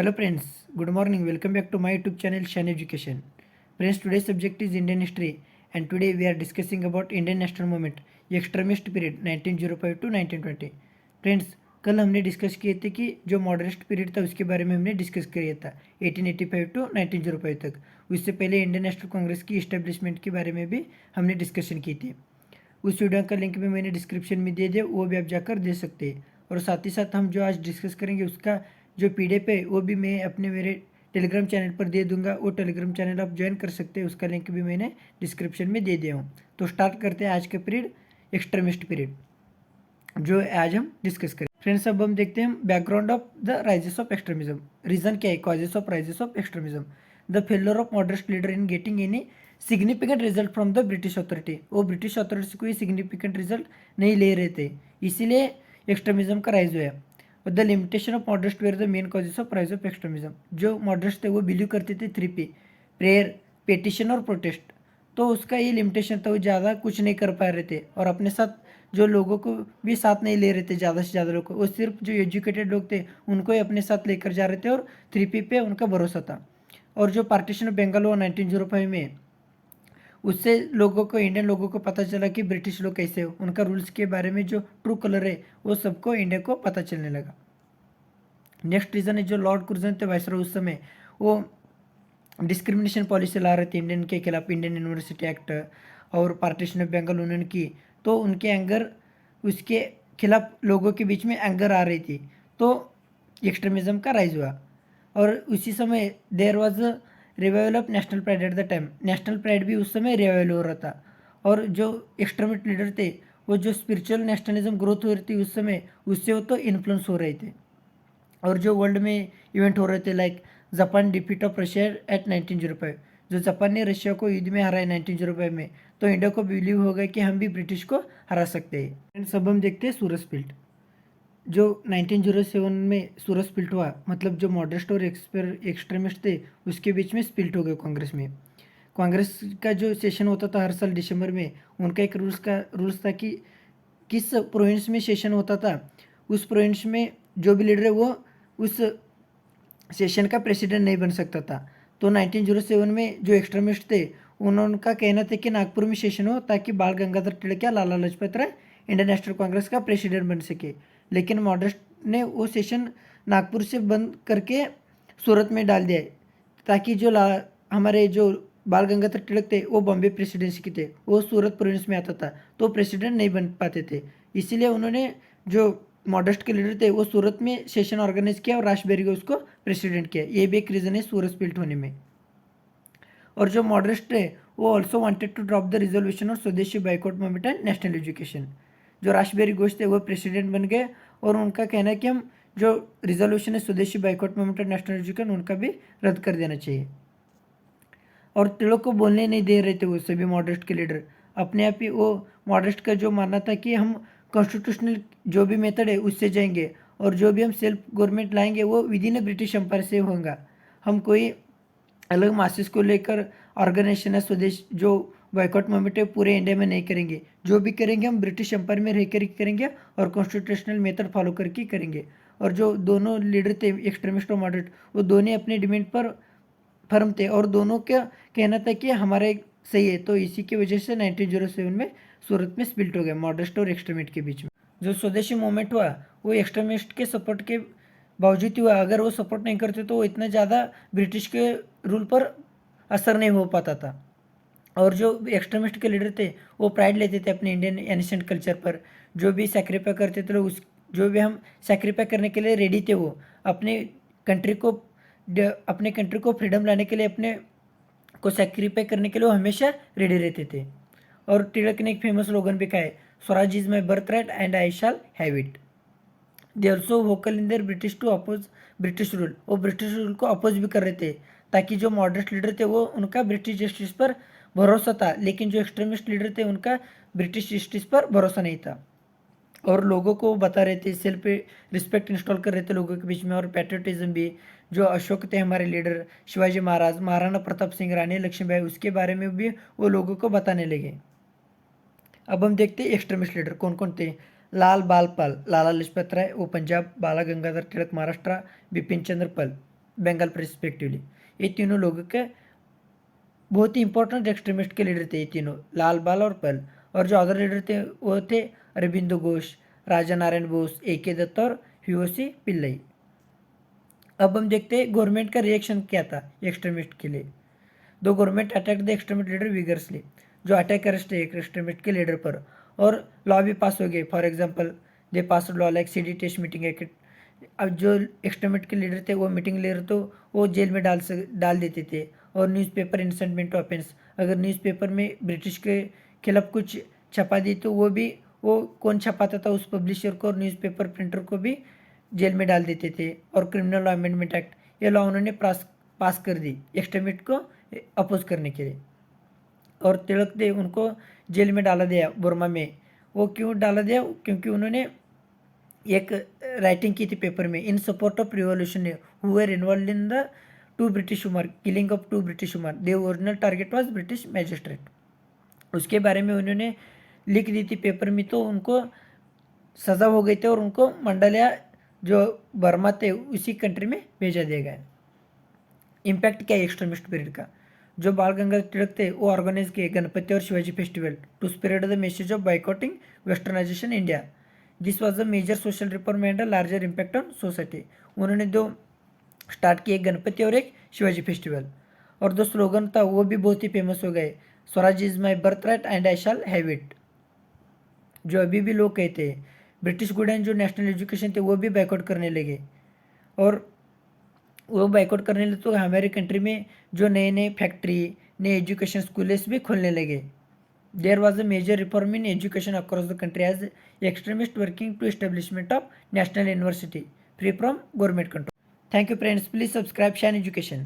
Hello friends, good morning. Welcome back to my YouTube channel Shan Education. Friends, today's subject is Indian history and today we are discussing about Indian national movement extremist period 1905 to 1920. Friends, कल हमने discuss किए थे कि जो मॉडरेस्ट period था उसके बारे में हमने डिस्कस किया था 1885 टू 1905 तक। उससे पहले इंडियन नेशनल कांग्रेस की इस्टेब्लिशमेंट के बारे में भी हमने डिस्कशन की थी। उस वीडियो का लिंक भी मैंने डिस्क्रिप्शन में दे दिया, वो भी आप जाकर दे सकते हैं। और साथ ही साथ हम जो आज डिस्कस करेंगे उसका जो PDF है वो भी मैं अपने मेरे टेलीग्राम चैनल पर दे दूंगा। वो टेलीग्राम चैनल आप ज्वाइन कर सकते हैं, उसका लिंक भी मैंने डिस्क्रिप्शन में दे दिया हूँ। तो स्टार्ट करते हैं आज का पीरियड, एक्सट्रीमिस्ट पीरियड, जो आज हम डिस्कस करें। फ्रेंड्स, अब हम देखते हैं background of the rises of extremism. Reason क्या है causes of rises of extremism? The failure of moderates leader in getting any significant result from the British authority. वो ब्रिटिश अथॉरिटी से कोई सिग्निफिकेंट रिजल्ट नहीं ले रहे थे, इसीलिए एक्सट्रीमिज्म का राइज हुआ। और the limitation of moderates were the main causes of rise of extremism. जो मॉडरेस्ट थे वो बिलीव करते थे 3P, प्रेयर, पेटिशन और प्रोटेस्ट। तो उसका ये लिमिटेशन था, वो ज़्यादा कुछ नहीं कर पा रहे थे और अपने साथ जो लोगों को भी साथ नहीं ले रहे थे, ज़्यादा से ज़्यादा लोग को। वो सिर्फ जो एजुकेटेड लोग थे उनको ही अपने साथ लेकर जा रहे थे और 3P पे उनका भरोसा था। और जो पार्टीशन ऑफ बंगाल हुआ 1905 में, उससे लोगों को, इंडियन लोगों को पता चला कि ब्रिटिश लोग कैसे हो, उनका रूल्स के बारे में जो ट्रू कलर है वो सबको इंडिया को पता चलने लगा। नेक्स्ट रीज़न है जो लॉर्ड कुर्जन थे वाइसरॉय, उस समय वो डिस्क्रिमिनेशन पॉलिसी ला रहे थे इंडियन के खिलाफ, इंडियन यूनिवर्सिटी एक्ट और पार्टीशन ऑफ बंगाल उन्होंने की। तो उनके एंगर, उसके खिलाफ लोगों के बीच में एंगर आ रही थी, तो एक्सट्रीमिज्म का राइज हुआ। और उसी समय there was revival of national pride at the time. National pride भी उस समय रिवाइवल हो रहा था। और जो एक्सट्रीमिस्ट लीडर थे वो जो स्पिरिचुअल नेशनलिज्म ग्रोथ हो रही थी उस समय, उससे वो तो इन्फ्लुएंस हो रहे थे। और जो वर्ल्ड में इवेंट हो रहे थे like Japan defeat of Russia at 1905, जो जापान ने रशिया को युद्ध में हराया 1905 में, तो इंडिया को बिलीव हो गया कि हम भी ब्रिटिश को हरा सकते हैं। एंड सब हम देखते हैं सूरज स्प्लिट। जो 1907 में सूरज स्प्लिट हुआ, मतलब जो मॉडरेस्ट और एक्सट्रीमिस्ट थे उसके बीच में स्प्लिट हो गए कांग्रेस में। कांग्रेस का जो सेशन होता था हर साल दिसंबर में, उनका एक रूल्स था कि किस प्रोविंस में सेशन होता था, उस प्रोविंस में जो भी लीडर है वो उस सेशन का प्रेसिडेंट नहीं बन सकता था। तो 1907 में जो एक्सट्रीमिस्ट थे उनका कहना था कि नागपुर में सेशन हो ताकि बाल गंगाधर तिलक या लाला लाजपत राय इंडियन नेशनल कांग्रेस का प्रेसिडेंट बन सके। लेकिन मॉडरेस्ट ने वो सेशन नागपुर से बंद करके सूरत में डाल दिया, ताकि जो हमारे जो बाल गंगाधर तिलक थे वो बॉम्बे प्रेसिडेंसी के थे, वो सूरत प्रोविंस में आता था, तो प्रेसिडेंट नहीं बन पाते थे। इसीलिए उन्होंने जो मॉडरेस्ट के लीडर थे वो सूरत में सेशन ऑर्गेनाइज किया और राशबेरी को उसको प्रेसिडेंट किया। ये भी एक रीज़न है सूरत स्प्लिट होने में। और जो मॉडरेस्ट है वो also wanted to drop the resolution और swadeshi boycott movement and national education. जो राशबेरी घोष थे वो प्रेसिडेंट बन गए और उनका कहना है कि हम जो रिजोल्यूशन है स्वदेशी boycott movement and national education उनका भी रद्द कर देना चाहिए। और तिलक को बोलने नहीं दे रहे थे वो सभी मॉडरेस्ट के लीडर। अपने आप ही वो मॉडरेस्ट का जो मानना था कि हम कॉन्स्टिट्यूशनल जो भी मेथड है उससे जाएंगे और जो भी हम सेल्फ गवर्नमेंट लाएंगे वो विद इन ब्रिटिश एम्पायर से होगा। हम कोई अलग मासेस को लेकर ऑर्गेनाइजेशन है स्वदेश जो बॉयकॉट मूवमेंट है पूरे इंडिया में नहीं करेंगे, जो भी करेंगे हम ब्रिटिश एम्पायर में रहकर ही करेंगे और कॉन्स्टिट्यूशनल मेथड फॉलो करके करेंगे। और जो दोनों लीडर थे एक्सट्रीमिस्ट और मॉडरेट, वो दोनों अपने डिमांड पर फर्म थे और दोनों का कहना था कि हमारे सही है। तो इसी की वजह से 1907 में सूरत में स्प्लिट हो गया मॉडरेस्ट और एक्सट्रीमिस्ट के बीच में। जो स्वदेशी मूवमेंट हुआ वो एक्सट्रीमिस्ट के सपोर्ट के बावजूद ही हुआ। अगर वो सपोर्ट नहीं करते तो इतना ज़्यादा ब्रिटिश के रूल पर असर नहीं हो पाता था। और जो एक्सट्रीमिस्ट के लीडर थे वो प्राइड लेते थे अपने इंडियन एनिसेंट कल्चर पर। जो भी सेक्रीफाई करते थे उस जो भी हम सेक्रीफाई करने के लिए रेडी थे, वो अपने कंट्री को फ्रीडम लाने के लिए, अपने को सेक्रीफाई करने के लिए वो हमेशा रेडी रहते थे। और तिलक ने एक फेमस स्लोगन भी कहा है, swaraj is my birth right and I shall have it. They also vocal in their British to oppose British rule. वो ब्रिटिश रूल को अपोज भी कर रहे थे, ताकि जो मॉडरेट लीडर थे वो उनका ब्रिटिश जस्टिस पर भरोसा था, लेकिन जो एक्सट्रीमिस्ट लीडर थे उनका ब्रिटिश जस्टिस पर भरोसा नहीं था। और लोगों को बता रहे थे, सेल्फ रिस्पेक्ट इंस्टॉल कर रहे थे लोगों के बीच में, और पैट्रियटिज्म भी। जो अशोक थे हमारे लीडर, शिवाजी महाराज, महाराणा प्रताप सिंह, रानी लक्ष्मीबाई, उसके बारे में भी वो लोगों को बताने लगे। अब हम देखते हैं एक्सट्रीमिस्ट लीडर कौन कौन थे। लाला लाजपत राय वो पंजाब, बाला गंगाधर तिलक महाराष्ट्र, बिपिन चंद्र पल बंगाल रिस्पेक्टिवली। ये तीनों लोगों के बहुत ही इंपॉर्टेंट एक्सट्रीमिस्ट के लीडर थे ये तीनों, लाल बाल और पर्ल। और जो अदर लीडर थे वो थे अरबिंदो घोष, राजा नारायण बोस, ए.के. दत्त और वीओसी पिल्लई। अब हम देखते हैं गवर्नमेंट का रिएक्शन क्या था एक्सट्रीमिस्ट के लिए। दो government attack the extremist leader vigorously, जो अटैक अरेस्ट है एक एक्सट्रीमिस्ट के लीडर पर, और लॉ भी पास हो गए। For example they pass law like seditious meeting act. अब जो एक्सट्रीमिस्ट के लीडर थे वो मीटिंग लीडर तो वो जेल में डाल देते थे। और न्यूज़पेपर इंसल्टमेंट ऑफेंस, अगर न्यूज़पेपर में ब्रिटिश के खिलाफ कुछ छपा दी तो वो कौन छपाता था उस पब्लिशर को और न्यूज़पेपर प्रिंटर को भी जेल में डाल देते थे। और क्रिमिनल लॉ अमेंडमेंट एक्ट, ये लॉ उन्होंने पास कर दी एक्सट्रीमिस्ट को अपोज करने के लिए। और तिलक दे उनको जेल में डाला दिया बुर्मा में। वो क्यों डाला दिया? क्योंकि उन्होंने एक राइटिंग की थी पेपर में, in support of revolution who were involve in the two British woman, killing of two British woman, the original target was British magistrate. उसके बारे में उन्होंने लिख दी थी पेपर में, तो उनको सज़ा हो गई थी और उनको मंडलिया जो बर्मा थे उसी कंट्री में भेजा दिया गया। इम्पैक्ट क्या है एक्सट्रीमिस्ट पीरियड का? जो बाल गंगाधर तिलक थे वो ऑर्गेनाइज किए गणपति और Shivaji festival to spread the message of boycotting westernisation India. This was the major social reform and a larger impact on society. उन्होंने दो स्टार्ट किए, गणपति और एक शिवाजी फेस्टिवल। और दो स्लोगन था वो भी बहुत ही फेमस हो गए, Swaraj is my birth right and I shall have it, जो अभी भी लोग कहते हैं। ब्रिटिश गुड एंड जो नेशनल एजुकेशन थे वो भी बैकआउट करने लगे। और वो बैकआउट करने लगे तो हमारे कंट्री में जो नए नए फैक्ट्री, नए एजुकेशन स्कूल्स भी खोलने लगे। There was a major reform in education across the country as extremist working to establishment of national university free from government control. Thank you friends, please subscribe Shine education.